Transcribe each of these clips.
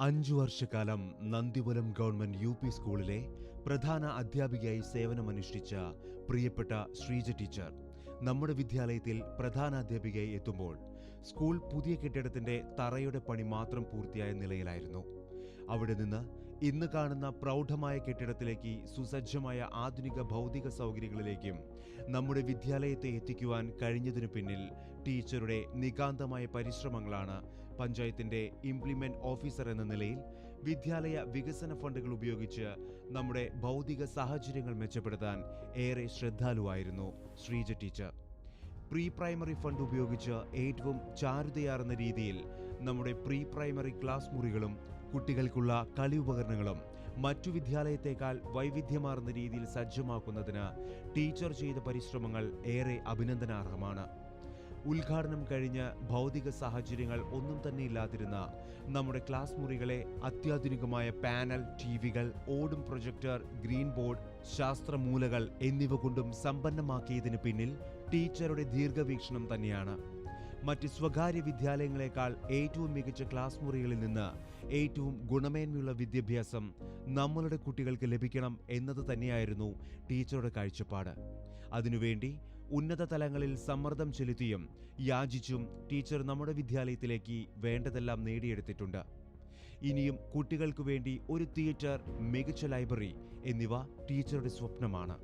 5 വർഷക്കാലം Nandipuram government UP. സ്കൂളിലെ പ്രധാന അധ്യാപികയായി സേവനമനുഷ്ഠിച്ച പ്രിയപ്പെട്ട ശ്രീജ ടീച്ചർ നമ്മുടെ വിദ്യാലയത്തിൽ പ്രധാന അധ്യാപികയായി എത്തുമ്പോൾ സ്കൂൾ പുതിയ കെട്ടിടത്തിന്റെ തറയുടെ പണി മാത്രം പൂർത്തിയായ നിലയിലായിരുന്നു. അവിടെ നിന്ന് ഇന്ന് കാണുന്ന പ്രൗഢമായ കെട്ടിടത്തിലേക്ക് സുസജ്ജമായ ആധുനിക ഭൗതിക സൗകര്യങ്ങളിലേക്കും നമ്മുടെ വിദ്യാലയത്തെ എത്തിക്കുവാൻ കഴിഞ്ഞതിനു പിന്നിൽ ടീച്ചറുടെ നികാന്തമായ പരിശ്രമങ്ങളാണ്. പഞ്ചായത്തിന്റെ ഇംപ്ലിമെന്റ് ഓഫീസർ എന്ന നിലയിൽ വിദ്യാലയ വികസന ഫണ്ടുകൾ ഉപയോഗിച്ച് നമ്മുടെ ഭൗതിക സാഹചര്യങ്ങൾ മെച്ചപ്പെടുത്താൻ ഏറെ ശ്രദ്ധാലുവായിരുന്നു Sreeja teacher. Pre primary fund ഉപയോഗിച്ച് ഏറ്റവും ചാരുതയാർന്ന രീതിയിൽ നമ്മുടെ പ്രീ പ്രൈമറി ക്ലാസ് മുറികളും കുട്ടികൾക്കുള്ള കളി ഉപകരണങ്ങളും മറ്റു വിദ്യാലയത്തേക്കാൾ വൈവിധ്യമാർന്ന രീതിയിൽ സജ്ജമാക്കുന്നതിന് ടീച്ചർ ചെയ്ത പരിശ്രമങ്ങൾ ഏറെ അഭിനന്ദനാർഹമാണ്. ഉദ്ഘാടനം കഴിഞ്ഞ് ഭൗതിക സാഹചര്യങ്ങൾ ഒന്നും തന്നെ ഇല്ലാതിരുന്ന നമ്മുടെ ക്ലാസ് മുറികളെ അത്യാധുനികമായ പാനൽ, ടിവികൾ, ഓടും പ്രൊജക്ടർ, ഗ്രീൻ ബോർഡ്, ശാസ്ത്രമൂലകൾ എന്നിവ കൊണ്ടും സമ്പന്നമാക്കിയതിന് പിന്നിൽ ടീച്ചറുടെ ദീർഘവീക്ഷണം തന്നെയാണ്. മറ്റ് സ്വകാര്യ വിദ്യാലയങ്ങളെക്കാൾ ഏറ്റവും മികച്ച ക്ലാസ് മുറികളിൽ നിന്ന് ഏറ്റവും ഗുണമേന്മയുള്ള വിദ്യാഭ്യാസം നമ്മളുടെ കുട്ടികൾക്ക് ലഭിക്കണം എന്നത് തന്നെയായിരുന്നു ടീച്ചറുടെ കാഴ്ചപ്പാട്. അതിനുവേണ്ടി ഉന്നത തലങ്ങളിൽ സമ്മർദ്ദം ചെലുത്തിയും യാചിച്ചും ടീച്ചർ നമ്മുടെ വിദ്യാലയത്തിലേക്ക് വേണ്ടതെല്ലാം നേടിയെടുത്തിട്ടുണ്ട്. ഇനിയും കുട്ടികൾക്ക് വേണ്ടി ഒരു തിയേറ്റർ, മികച്ച ലൈബ്രറി എന്നിവ ടീച്ചറുടെ സ്വപ്നമാണ്.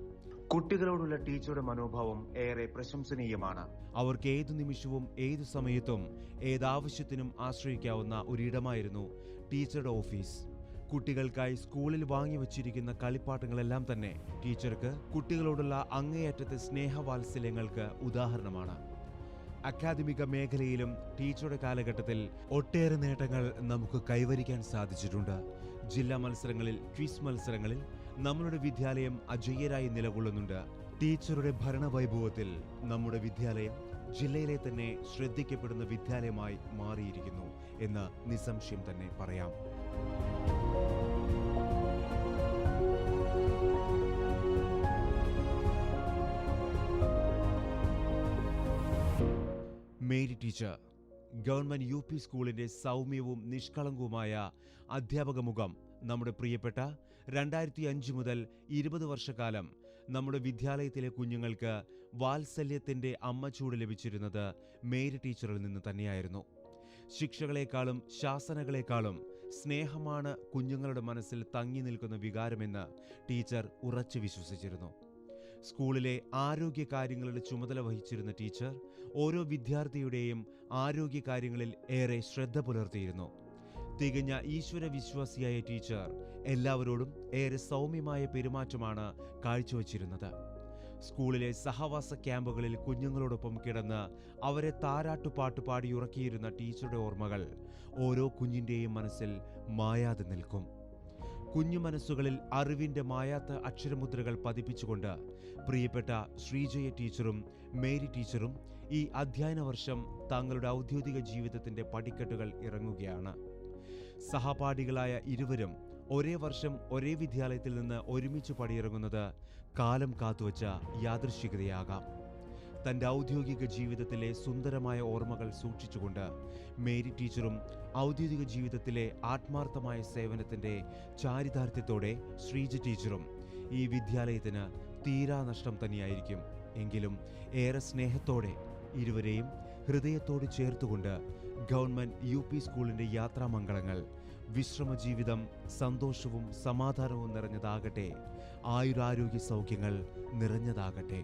കുട്ടികളോടുള്ള ടീച്ചറുടെ മനോഭാവം ഏറെ പ്രശംസനീയമാണ്. അവർക്ക് ഏതു നിമിഷവും ഏതു സമയത്തും ഏതാവശ്യത്തിനും ആശ്രയിക്കാവുന്ന ഒരിടമായിരുന്നു ടീച്ചറുടെ ഓഫീസ്. കുട്ടികൾക്കായി സ്കൂളിൽ വാങ്ങിവച്ചിരിക്കുന്ന കളിപ്പാട്ടങ്ങളെല്ലാം തന്നെ ടീച്ചർക്ക് കുട്ടികളോടുള്ള അങ്ങേയറ്റത്തെ സ്നേഹവാത്സല്യങ്ങൾക്ക് ഉദാഹരണമാണ്. അക്കാദമിക മേഖലയിലും ടീച്ചറുടെ കാലഘട്ടത്തിൽ ഒട്ടേറെ നേട്ടങ്ങൾ നമുക്ക് കൈവരിക്കാൻ സാധിച്ചിട്ടുണ്ട്. ജില്ലാ മത്സരങ്ങളിൽ, ക്വിസ് മത്സരങ്ങളിൽ നമ്മളുടെ വിദ്യാലയം അജയ്യരായി നിലകൊള്ളുന്നുണ്ട്. ടീച്ചറുടെ ഭരണവൈഭവത്തിൽ നമ്മുടെ വിദ്യാലയം ജില്ലയിലെ തന്നെ ശ്രദ്ധിക്കപ്പെടുന്ന വിദ്യാലയമായി മാറിയിരിക്കുന്നു എന്ന് നിസ്സംശയം തന്നെ പറയാം. Mary teacher government UP. സ്കൂളിന്റെ സൗമ്യവും നിഷ്കളങ്കവുമായ അധ്യാപക മുഖം നമ്മുടെ പ്രിയപ്പെട്ട 2005 മുതൽ 20 വർഷക്കാലം നമ്മുടെ വിദ്യാലയത്തിലെ കുഞ്ഞുങ്ങൾക്ക് വാത്സല്യത്തിന്റെ അമ്മച്ചൂട് ലഭിച്ചിരുന്നത് മേരി ടീച്ചറിൽ നിന്ന് തന്നെയായിരുന്നു. ശിക്ഷകളെക്കാളും ശാസനകളെക്കാളും സ്നേഹമാണ് കുഞ്ഞുങ്ങളുടെ മനസ്സിൽ തങ്ങി നിൽക്കുന്ന വികാരമെന്ന് ടീച്ചർ ഉറച്ചു വിശ്വസിച്ചിരുന്നു. സ്കൂളിലെ ആരോഗ്യ കാര്യങ്ങളുടെ ചുമതല വഹിച്ചിരുന്ന ടീച്ചർ ഓരോ വിദ്യാർത്ഥിയുടെയും ആരോഗ്യ കാര്യങ്ങളിൽ ഏറെ ശ്രദ്ധ പുലർത്തിയിരുന്നു. തികഞ്ഞ ഈശ്വര വിശ്വാസിയായ ടീച്ചർ എല്ലാവരോടും ഏറെ സൗമ്യമായ പെരുമാറ്റമാണ് കാഴ്ചവച്ചിരുന്നത്. സ്കൂളിലെ സഹവാസ ക്യാമ്പുകളിൽ കുഞ്ഞുങ്ങളോടൊപ്പം കിടന്ന് അവരെ താരാട്ടുപാട്ട് പാടിയുറക്കിയിരുന്ന ടീച്ചറുടെ ഓർമ്മകൾ ഓരോ കുഞ്ഞിൻ്റെയും മനസ്സിൽ മായാതെ നിൽക്കും. കുഞ്ഞു മനസ്സുകളിൽ അറിവിന്റെ മായാത്ത അക്ഷരമുദ്രകൾ പതിപ്പിച്ചുകൊണ്ട് പ്രിയപ്പെട്ട ശ്രീജയ ടീച്ചറും മേരി ടീച്ചറും ഈ അധ്യയന വർഷം തങ്ങളുടെ ഔദ്യോഗിക ജീവിതത്തിന്റെ പടിക്കെട്ടുകൾ ഇറങ്ങുകയാണ്. സഹപാഠികളായ ഇരുവരും ഒരേ വർഷം ഒരേ വിദ്യാലയത്തിൽ നിന്ന് ഒരുമിച്ച് പടിയിറങ്ങുന്നത് കാലം കാത്തുവച്ച യാദൃശ്ചികതയാകാം. തന്റെ ഔദ്യോഗിക ജീവിതത്തിലെ സുന്ദരമായ ഓർമ്മകൾ സൂക്ഷിച്ചുകൊണ്ട് മേരി ടീച്ചറും ഔദ്യോഗിക ജീവിതത്തിലെ ആത്മാർത്ഥമായ സേവനത്തിന്റെ ചാരിതാർത്ഥ്യത്തോടെ ശ്രീജ ടീച്ചറും ഈ വിദ്യാലയത്തിന് തീരാ നഷ്ടം തന്നെയായിരിക്കും. എങ്കിലും ഏറെ സ്നേഹത്തോടെ ഇരുവരെയും ഹൃദയത്തോട് ചേർത്തുകൊണ്ട് ഗവൺമെന്റ് യു.പി. സ്കൂളിന്റെ യാത്രാമംഗളങ്ങൾ വിശ്രമജീവിതം സന്തോഷവും സമാധാനവും നിറഞ്ഞതാകട്ടെ. ആയുരാരോഗ്യ സൗഖ്യങ്ങൾ നിറഞ്ഞതാകട്ടെ.